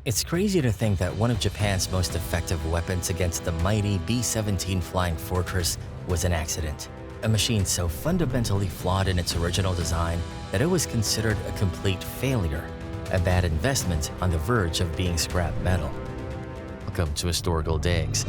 It's crazy to think that one of Japan's most effective weapons against the mighty B-17 Flying Fortress was an accident. A machine so fundamentally flawed in its original design that it was considered a complete failure, a bad investment on the verge of being scrap metal. Welcome to Historical Digs,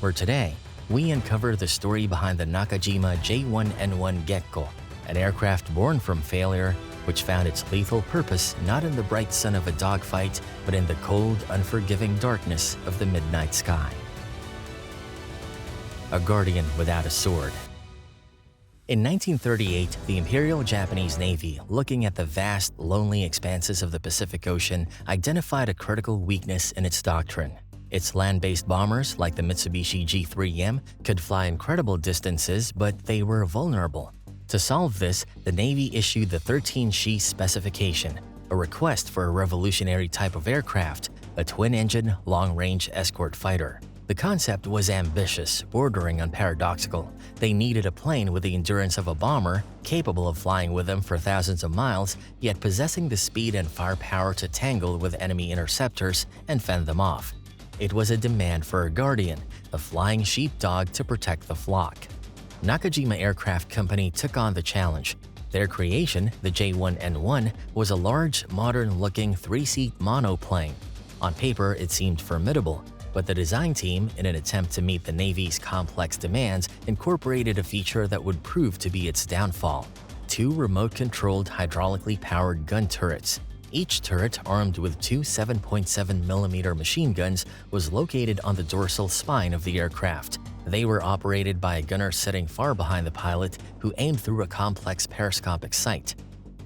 where today we uncover the story behind the Nakajima J1N1 Gekkō, an aircraft born from failure which found its lethal purpose not in the bright sun of a dogfight, but in the cold, unforgiving darkness of the midnight sky. A guardian without a sword. In 1938, the Imperial Japanese Navy, looking at the vast, lonely expanses of the Pacific Ocean, identified a critical weakness in its doctrine. Its land-based bombers, like the Mitsubishi G3M, could fly incredible distances, but they were vulnerable. To solve this, the Navy issued the 13-She specification, a request for a revolutionary type of aircraft, a twin-engine, long-range escort fighter. The concept was ambitious, bordering on paradoxical. They needed a plane with the endurance of a bomber, capable of flying with them for thousands of miles, yet possessing the speed and firepower to tangle with enemy interceptors and fend them off. It was a demand for a guardian, a flying sheepdog to protect the flock. Nakajima Aircraft Company took on the challenge. Their creation, the J1N1, was a large, modern-looking three-seat monoplane. On paper, it seemed formidable, but the design team, in an attempt to meet the Navy's complex demands, incorporated a feature that would prove to be its downfall: two remote-controlled, hydraulically powered gun turrets. Each turret, armed with two 7.7mm machine guns, was located on the dorsal spine of the aircraft. They were operated by a gunner sitting far behind the pilot, who aimed through a complex periscopic sight.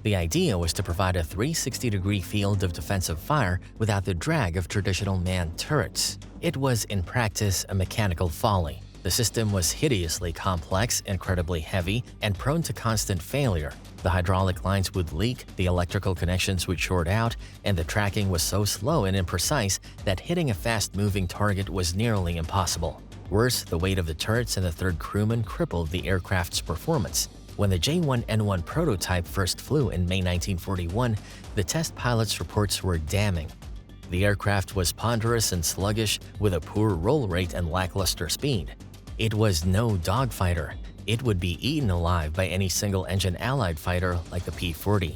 The idea was to provide a 360-degree field of defensive fire without the drag of traditional manned turrets. It was, in practice, a mechanical folly. The system was hideously complex, incredibly heavy, and prone to constant failure. The hydraulic lines would leak, the electrical connections would short out, and the tracking was so slow and imprecise that hitting a fast-moving target was nearly impossible. Worse, the weight of the turrets and the third crewman crippled the aircraft's performance. When the J1N1 prototype first flew in May 1941, the test pilot's reports were damning. The aircraft was ponderous and sluggish, with a poor roll rate and lackluster speed. It was no dogfighter. It would be eaten alive by any single-engine Allied fighter like the P-40.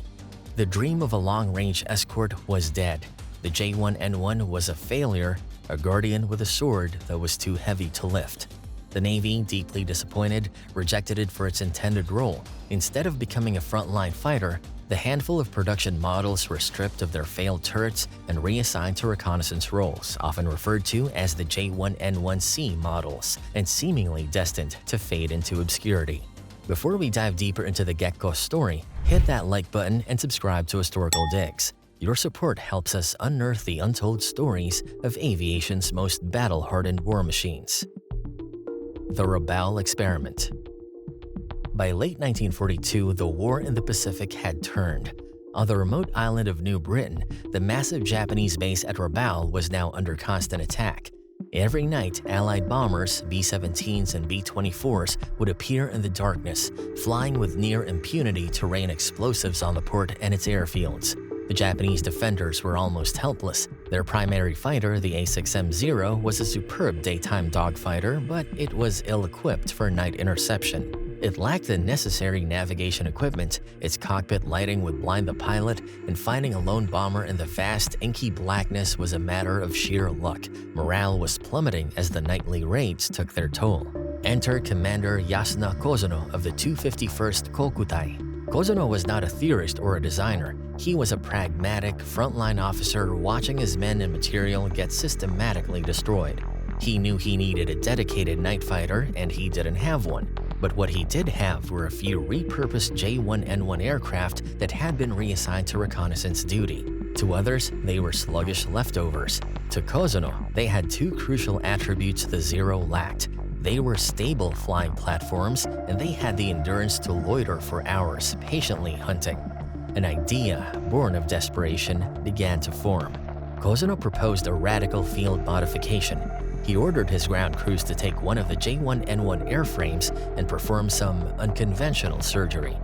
The dream of a long-range escort was dead. The J1N1 was a failure, a guardian with a sword that was too heavy to lift. The Navy, deeply disappointed, rejected it for its intended role. Instead of becoming a frontline fighter, the handful of production models were stripped of their failed turrets and reassigned to reconnaissance roles, often referred to as the J1N1C models, and seemingly destined to fade into obscurity. Before we dive deeper into the Gekko story, hit that like button and subscribe to Historical Digs. Your support helps us unearth the untold stories of aviation's most battle-hardened war machines. The Rabaul Experiment. By late 1942, the war in the Pacific had turned. On the remote island of New Britain, the massive Japanese base at Rabaul was now under constant attack. Every night, Allied bombers, B-17s and B-24s, would appear in the darkness, flying with near impunity to rain explosives on the port and its airfields. The Japanese defenders were almost helpless. Their primary fighter, the A6M0, was a superb daytime dogfighter, but it was ill-equipped for night interception. It lacked the necessary navigation equipment. Its cockpit lighting would blind the pilot, and finding a lone bomber in the vast, inky blackness was a matter of sheer luck. Morale was plummeting as the nightly raids took their toll. Enter Commander Yasuna Kozuno of the 251st Kokutai. Kozuno was not a theorist or a designer. He was a pragmatic, frontline officer watching his men and material get systematically destroyed. He knew he needed a dedicated night fighter, and he didn't have one. But what he did have were a few repurposed J1N1 aircraft that had been reassigned to reconnaissance duty. To others, they were sluggish leftovers. To Kozuno, they had two crucial attributes the Zero lacked. They were stable flying platforms, and they had the endurance to loiter for hours, patiently hunting. An idea, born of desperation, began to form. Kozuno proposed a radical field modification. He ordered his ground crews to take one of the J1N1 airframes and perform some unconventional surgery.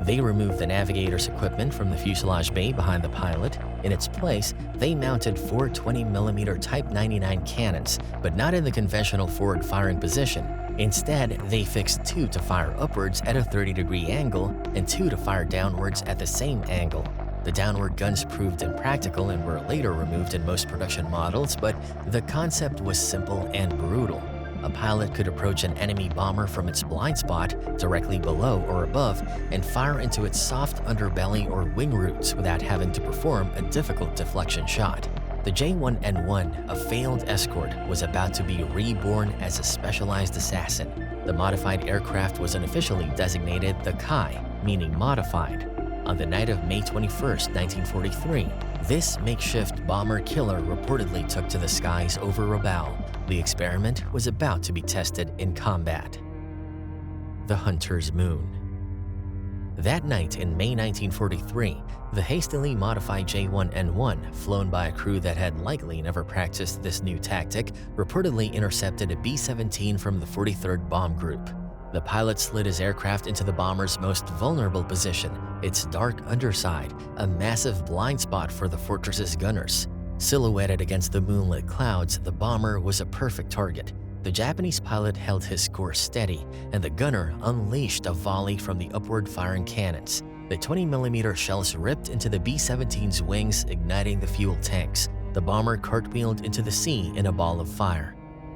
They removed the navigator's equipment from the fuselage bay behind the pilot. In its place, they mounted four 20mm Type 99 cannons, but not in the conventional forward firing position. Instead, they fixed two to fire upwards at a 30-degree angle and two to fire downwards at the same angle. The downward guns proved impractical and were later removed in most production models, but the concept was simple and brutal. A pilot could approach an enemy bomber from its blind spot, directly below or above, and fire into its soft underbelly or wing roots without having to perform a difficult deflection shot. The J1N1, a failed escort, was about to be reborn as a specialized assassin. The modified aircraft was unofficially designated the Kai, meaning modified. On the night of May 21, 1943, this makeshift bomber-killer reportedly took to the skies over Rabaul. The experiment was about to be tested in combat. The Hunter's Moon. That night in May 1943, the hastily modified J1N1, flown by a crew that had likely never practiced this new tactic, reportedly intercepted a B-17 from the 43rd Bomb Group. The pilot slid his aircraft into the bomber's most vulnerable position, its dark underside, a massive blind spot for the fortress's gunners. Silhouetted against the moonlit clouds, the bomber was a perfect target. The Japanese pilot held his course steady, and the gunner unleashed a volley from the upward-firing cannons. The 20mm shells ripped into the B-17's wings, igniting the fuel tanks. The bomber cartwheeled into the sea in a ball of fire.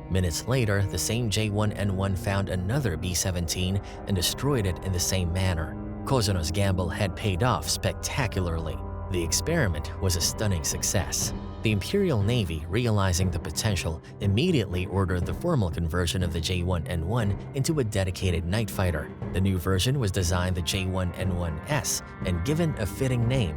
Minutes later, the same J1N1 found another B-17 and destroyed it in the same manner. Kozuno's gamble had paid off spectacularly. The experiment was a stunning success. The Imperial Navy, realizing the potential, immediately ordered the formal conversion of the J1N1 into a dedicated night fighter. The new version was designed the J1N1S and given a fitting name,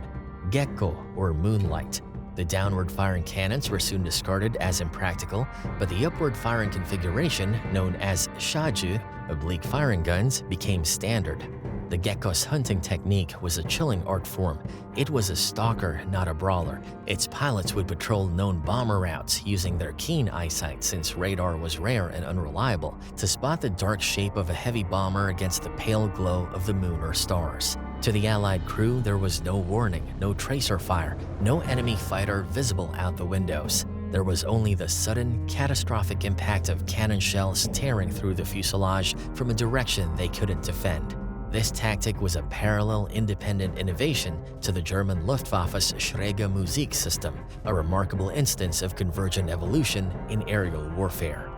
Gekko or Moonlight. The downward-firing cannons were soon discarded as impractical, but the upward-firing configuration, known as shaju, oblique firing guns, became standard. The Gekko's hunting technique was a chilling art form. It was a stalker, not a brawler. Its pilots would patrol known bomber routes, using their keen eyesight, since radar was rare and unreliable, to spot the dark shape of a heavy bomber against the pale glow of the moon or stars. To the Allied crew, there was no warning, no tracer fire, no enemy fighter visible out the windows. There was only the sudden, catastrophic impact of cannon shells tearing through the fuselage from a direction they couldn't defend. This tactic was a parallel, independent innovation to the German Luftwaffe's Schräge Musik system, a remarkable instance of convergent evolution in aerial warfare.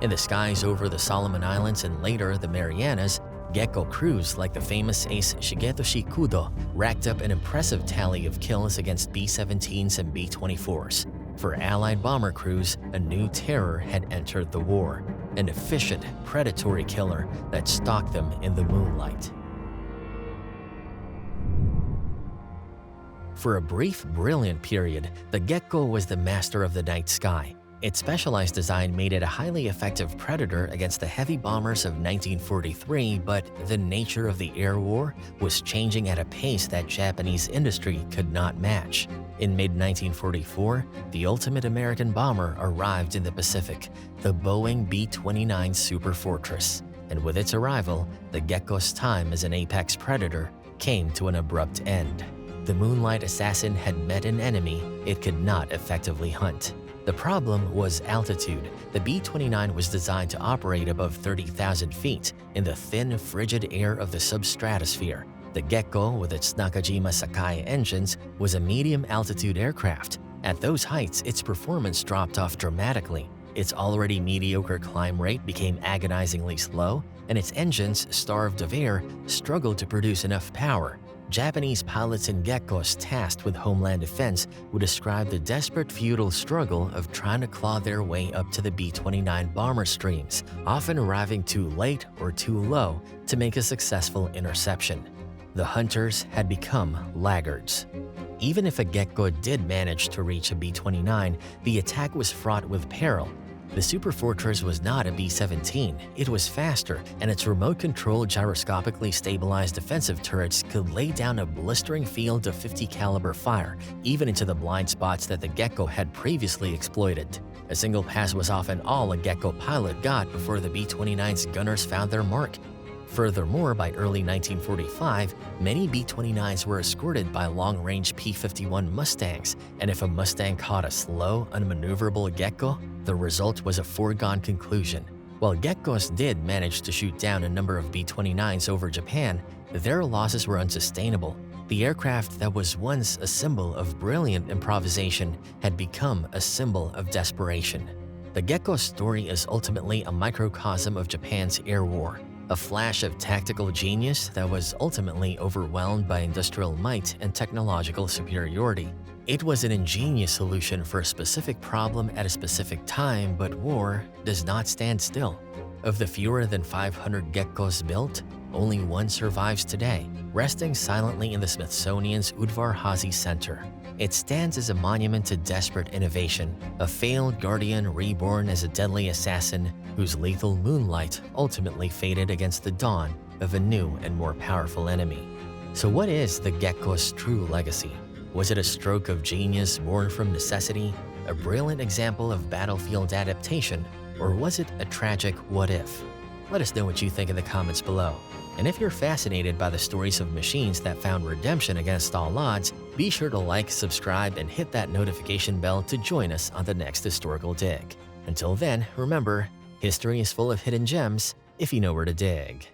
In the skies over the Solomon Islands and later the Marianas, Gekko crews like the famous ace Shigetoshi Kudo racked up an impressive tally of kills against B-17s and B-24s. For Allied bomber crews, a new terror had entered the war, an efficient, predatory killer that stalked them in the moonlight. For a brief, brilliant period, the Gekko was the master of the night sky. Its specialized design made it a highly effective predator against the heavy bombers of 1943, but the nature of the air war was changing at a pace that Japanese industry could not match. In mid-1944, the ultimate American bomber arrived in the Pacific, the Boeing B-29 Superfortress. And with its arrival, the Gekko's time as an apex predator came to an abrupt end. The Moonlight Assassin had met an enemy it could not effectively hunt. The problem was altitude. The B-29 was designed to operate above 30,000 feet in the thin, frigid air of the substratosphere. The Gekko, with its Nakajima Sakai engines, was a medium-altitude aircraft. At those heights, its performance dropped off dramatically. Its already mediocre climb rate became agonizingly slow, and its engines, starved of air, struggled to produce enough power. Japanese pilots in Gekkos tasked with homeland defense would describe the desperate futile struggle of trying to claw their way up to the B-29 bomber streams, often arriving too late or too low to make a successful interception. The hunters had become laggards. Even if a Gekko did manage to reach a B-29, the attack was fraught with peril. The Superfortress was not a B-17, it was faster, and its remote-controlled gyroscopically stabilized defensive turrets could lay down a blistering field of .50 caliber fire, even into the blind spots that the Gekko had previously exploited. A single pass was often all a Gekko pilot got before the B-29's gunners found their mark. Furthermore, by early 1945, many B-29s were escorted by long-range P-51 Mustangs, and if a Mustang caught a slow, unmaneuverable Gekko, the result was a foregone conclusion. While Gekkos did manage to shoot down a number of B-29s over Japan, their losses were unsustainable. The aircraft that was once a symbol of brilliant improvisation had become a symbol of desperation. The Gekko story is ultimately a microcosm of Japan's air war, a flash of tactical genius that was ultimately overwhelmed by industrial might and technological superiority. It was an ingenious solution for a specific problem at a specific time, but war does not stand still. Of the fewer than 500 Gekkos built, only one survives today, resting silently in the Smithsonian's Udvar Hazy Center. It stands as a monument to desperate innovation, a failed guardian reborn as a deadly assassin whose lethal moonlight ultimately faded against the dawn of a new and more powerful enemy. So what is the Gekko's true legacy? Was it a stroke of genius born from necessity, a brilliant example of battlefield adaptation, or was it a tragic what-if? Let us know what you think in the comments below. And if you're fascinated by the stories of machines that found redemption against all odds, be sure to like, subscribe, and hit that notification bell to join us on the next historical dig. Until then, remember, history is full of hidden gems if you know where to dig.